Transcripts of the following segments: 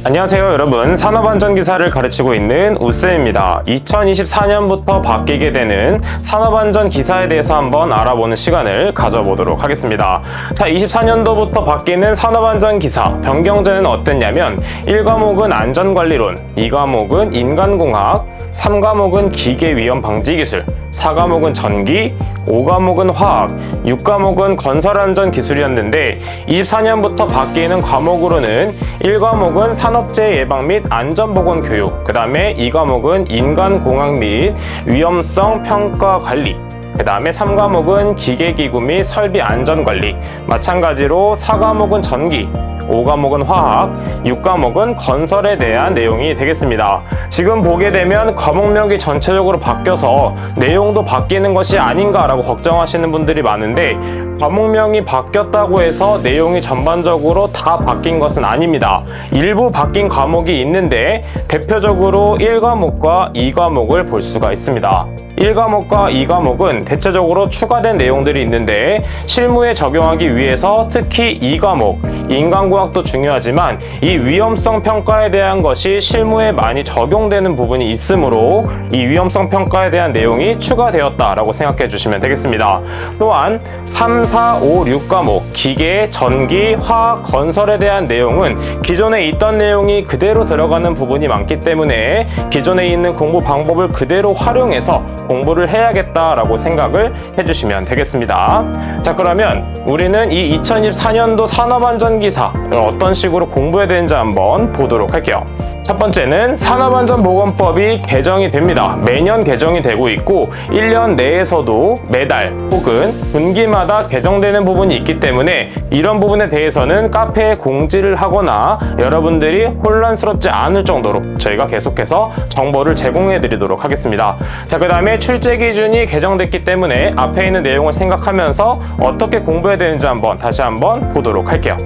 안녕하세요 여러분, 산업안전기사를 가르치고 있는 우쌤입니다. 2024년부터 바뀌게 되는 산업안전기사에 대해서 한번 알아보는 시간을 가져보도록 하겠습니다. 자, 24년도부터 바뀌는 산업안전기사 변경제는 어땠냐면 1과목은 안전관리론, 2과목은 인간공학, 3과목은 기계위험방지기술, 4과목은 전기, 5과목은 화학, 6과목은 건설안전기술이었는데 24년부터 바뀌는 과목으로는 1과목은 산업재해 예방 및 안전보건교육, 그 다음에 2과목은 인간공학 및 위험성 평가 관리, 그 다음에 3과목은 기계기구 및 설비 안전관리, 마찬가지로 4과목은 전기, 5과목은 화학, 6과목은 건설에 대한 내용이 되겠습니다. 지금 보게 되면 과목명이 전체적으로 바뀌어서 내용도 바뀌는 것이 아닌가라고 걱정하시는 분들이 많은데, 과목명이 바뀌었다고 해서 내용이 전반적으로 다 바뀐 것은 아닙니다. 일부 바뀐 과목이 있는데 대표적으로 1과목과 2과목을 볼 수가 있습니다. 1과목과 2과목은 대체적으로 추가된 내용들이 있는데 실무에 적용하기 위해서 특히 2과목, 인간공학도 중요하지만 이 위험성 평가에 대한 것이 실무에 많이 적용되는 부분이 있으므로 이 위험성 평가에 대한 내용이 추가되었다라고 생각해 주시면 되겠습니다. 또한 3, 4, 5, 6과목, 기계, 전기, 화학, 건설에 대한 내용은 기존에 있던 내용이 그대로 들어가는 부분이 많기 때문에 기존에 있는 공부 방법을 그대로 활용해서 공부를 해야겠다라고 생각을 해주시면 되겠습니다. 자, 그러면 우리는 이 2024년도 산업안전기사를 어떤 식으로 공부해야 되는지 한번 보도록 할게요. 첫 번째는 산업안전보건법이 개정이 됩니다. 매년 개정이 되고 있고 1년 내에서도 매달 혹은 분기마다 개정되는 부분이 있기 때문에 이런 부분에 대해서는 카페에 공지를 하거나 여러분들이 혼란스럽지 않을 정도로 저희가 계속해서 정보를 제공해 드리도록 하겠습니다. 자, 그 다음에 출제 기준이 개정됐기 때문에 앞에 있는 내용을 생각하면서 어떻게 공부해야 되는지 다시 한번 보도록 할게요.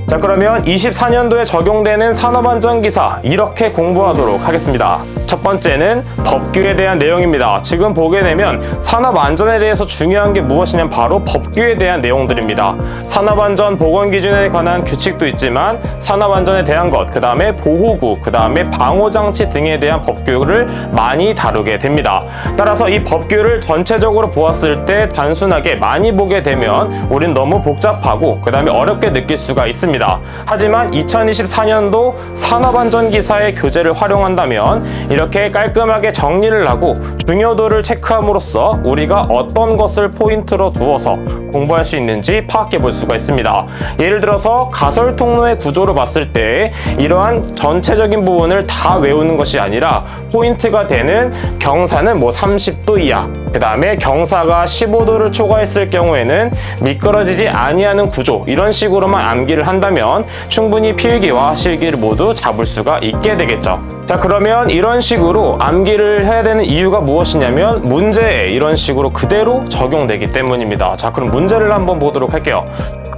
자, 그러면 24년도에 적용되는 산업안전기사 이렇게 공부하도록 하겠습니다. 첫 번째는 법규에 대한 내용입니다. 지금 보게 되면 산업안전에 대해서 중요한 게 무엇이냐면 바로 법규에 대한 내용들입니다. 산업안전 보건기준에 관한 규칙도 있지만 산업안전에 대한 것, 그 다음에 보호구, 그 다음에 방호장치 등에 대한 법규를 많이 다루게 됩니다. 따라서 이 법규를 전체적으로 보았을 때 단순하게 많이 보게 되면 우린 너무 복잡하고 그 다음에 어렵게 느낄 수가 있습니다. 하지만 2024년도 산업안전기사의 교재를 활용한다면 이렇게 깔끔하게 정리를 하고 중요도를 체크함으로써 우리가 어떤 것을 포인트로 두어서 공부할 수 있는지 파악해 볼 수가 있습니다. 예를 들어서 가설통로의 구조를 봤을 때 이러한 전체적인 부분을 다 외우는 것이 아니라 포인트가 되는 경사는 30도 이하, 그 다음에 경사가 15도를 초과했을 경우에는 미끄러지지 아니하는 구조, 이런 식으로만 암기를 한다면 충분히 필기와 실기를 모두 잡을 수가 있게 되겠죠. 자, 그러면 이런 식으로 암기를 해야 되는 이유가 무엇이냐면 문제에 이런 식으로 그대로 적용되기 때문입니다. 자, 그럼 문제를 한번 보도록 할게요.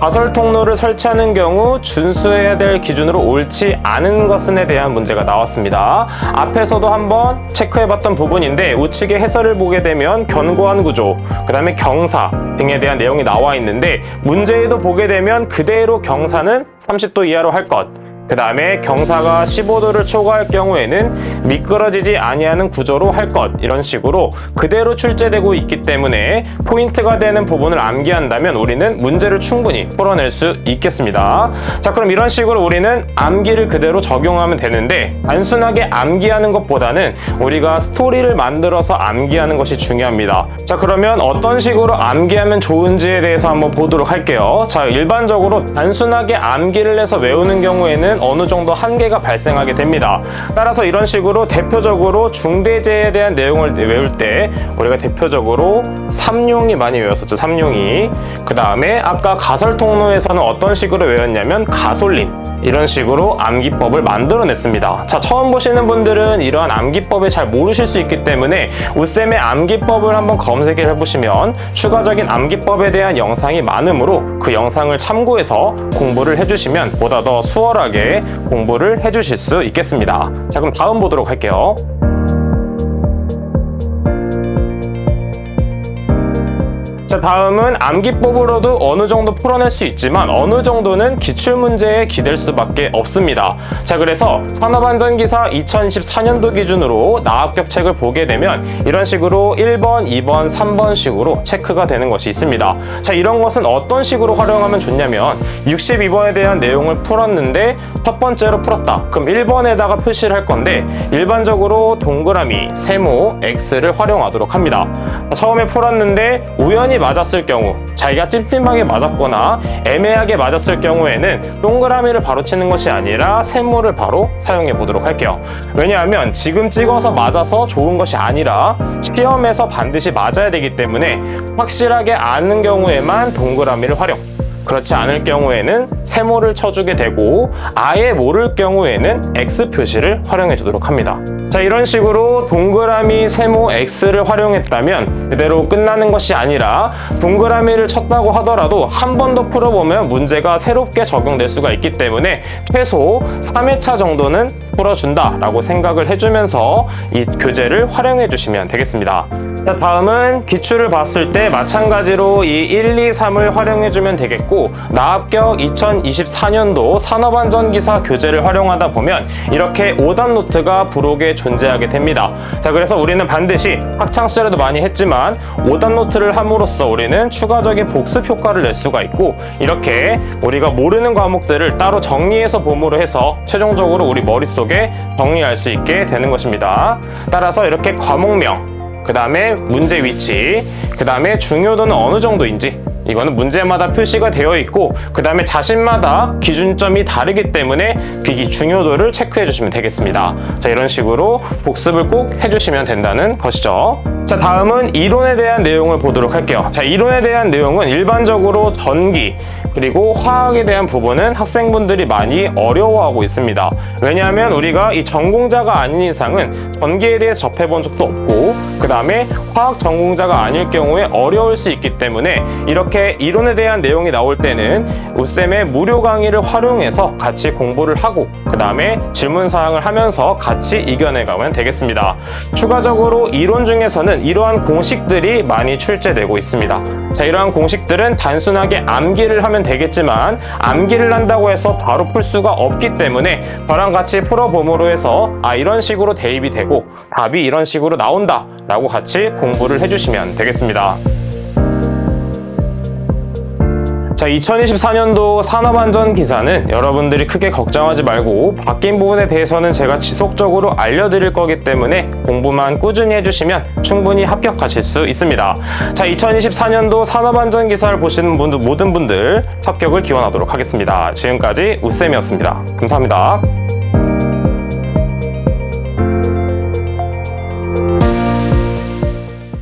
가설 통로를 설치하는 경우 준수해야 될 기준으로 옳지 않은 것에 대한 문제가 나왔습니다. 앞에서도 한번 체크해봤던 부분인데 우측의 해설을 보게 되면 견고한 구조, 그 다음에 경사 등에 대한 내용이 나와 있는데 문제에도 보게 되면 그대로 경사는 30도 이하로 할 것, 그 다음에 경사가 15도를 초과할 경우에는 미끄러지지 아니하는 구조로 할 것, 이런 식으로 그대로 출제되고 있기 때문에 포인트가 되는 부분을 암기한다면 우리는 문제를 충분히 풀어낼 수 있겠습니다. 자, 그럼 이런 식으로 우리는 암기를 그대로 적용하면 되는데 단순하게 암기하는 것보다는 우리가 스토리를 만들어서 암기하는 것이 중요합니다. 자, 그러면 어떤 식으로 암기하면 좋은지에 대해서 한번 보도록 할게요. 자, 일반적으로 단순하게 암기를 해서 외우는 경우에는 어느 정도 한계가 발생하게 됩니다. 따라서 이런 식으로 대표적으로 중대재해에 대한 내용을 외울 때 우리가 대표적으로 삼룡이 많이 외웠었죠. 삼룡이. 그 다음에 아까 가설통로에서는 어떤 식으로 외웠냐면 가솔린, 이런 식으로 암기법을 만들어냈습니다. 자, 처음 보시는 분들은 이러한 암기법을 잘 모르실 수 있기 때문에 우쌤의 암기법을 한번 검색을 해보시면 추가적인 암기법에 대한 영상이 많으므로 그 영상을 참고해서 공부를 해주시면 보다 더 수월하게 공부를 해주실 수 있겠습니다. 자, 그럼 다음 보도록 할게요. 자, 다음은 암기법으로도 어느 정도 풀어낼 수 있지만 어느 정도는 기출문제에 기댈 수밖에 없습니다. 자, 그래서 산업안전기사 2014년도 기준으로 나합격책을 보게 되면 이런 식으로 1번, 2번, 3번 식으로 체크가 되는 것이 있습니다. 자, 이런 것은 어떤 식으로 활용하면 좋냐면 62번에 대한 내용을 풀었는데 첫 번째로 풀었다. 그럼 1번에다가 표시를 할 건데 일반적으로 동그라미, 세모, X를 활용하도록 합니다. 처음에 풀었는데 우연히 맞았을 경우, 자기가 찜찜하게 맞았거나 애매하게 맞았을 경우에는 동그라미를 바로 치는 것이 아니라 세모를 바로 사용해 보도록 할게요. 왜냐하면 지금 찍어서 맞아서 좋은 것이 아니라 시험에서 반드시 맞아야 되기 때문에 확실하게 아는 경우에만 동그라미를 활용, 그렇지 않을 경우에는 세모를 쳐주게 되고 아예 모를 경우에는 X 표시를 활용해 주도록 합니다. 자, 이런 식으로 동그라미, 세모, X를 활용했다면 그대로 끝나는 것이 아니라 동그라미를 쳤다고 하더라도 한 번 더 풀어보면 문제가 새롭게 적용될 수가 있기 때문에 최소 3회차 정도는 풀어준다라고 생각을 해주면서 이 교재를 활용해 주시면 되겠습니다. 자, 다음은 기출을 봤을 때 마찬가지로 이 1, 2, 3을 활용해 주면 되겠고 나합격 2024년도 산업안전기사 교재를 활용하다 보면 이렇게 5단 노트가 부록에 존재하게 됩니다. 자, 그래서 우리는 반드시 학창시절에도 많이 했지만 5단 노트를 함으로써 우리는 추가적인 복습 효과를 낼 수가 있고 이렇게 우리가 모르는 과목들을 따로 정리해서 봄으로 해서 최종적으로 우리 머릿속에 정리할 수 있게 되는 것입니다. 따라서 이렇게 과목명, 그 다음에 문제 위치, 그 다음에 중요도는 어느 정도인지 이거는 문제마다 표시가 되어 있고 그 다음에 자신마다 기준점이 다르기 때문에 그 중요도를 체크해 주시면 되겠습니다. 자, 이런 식으로 복습을 꼭 해주시면 된다는 것이죠. 자, 다음은 이론에 대한 내용을 보도록 할게요. 자, 이론에 대한 내용은 일반적으로 전기 그리고 화학에 대한 부분은 학생분들이 많이 어려워하고 있습니다. 왜냐하면 우리가 이 전공자가 아닌 이상은 전기에 대해서 접해본 적도 없고 그 다음에 화학 전공자가 아닐 경우에 어려울 수 있기 때문에 이렇게 이론에 대한 내용이 나올 때는 우쌤의 무료 강의를 활용해서 같이 공부를 하고 그 다음에 질문사항을 하면서 같이 이겨내가면 되겠습니다. 추가적으로 이론 중에서는 이러한 공식들이 많이 출제되고 있습니다. 자, 이러한 공식들은 단순하게 암기를 하면 되겠지만 암기를 한다고 해서 바로 풀 수가 없기 때문에 저랑 같이 풀어봄으로 해서 이런 식으로 대입이 되고 답이 이런 식으로 나온다 라고 같이 공부를 해주시면 되겠습니다. 자, 2024년도 산업안전기사는 여러분들이 크게 걱정하지 말고 바뀐 부분에 대해서는 제가 지속적으로 알려드릴 거기 때문에 공부만 꾸준히 해주시면 충분히 합격하실 수 있습니다. 자, 2024년도 산업안전기사를 보시는 모든 분들 합격을 기원하도록 하겠습니다. 지금까지 우쌤이었습니다. 감사합니다.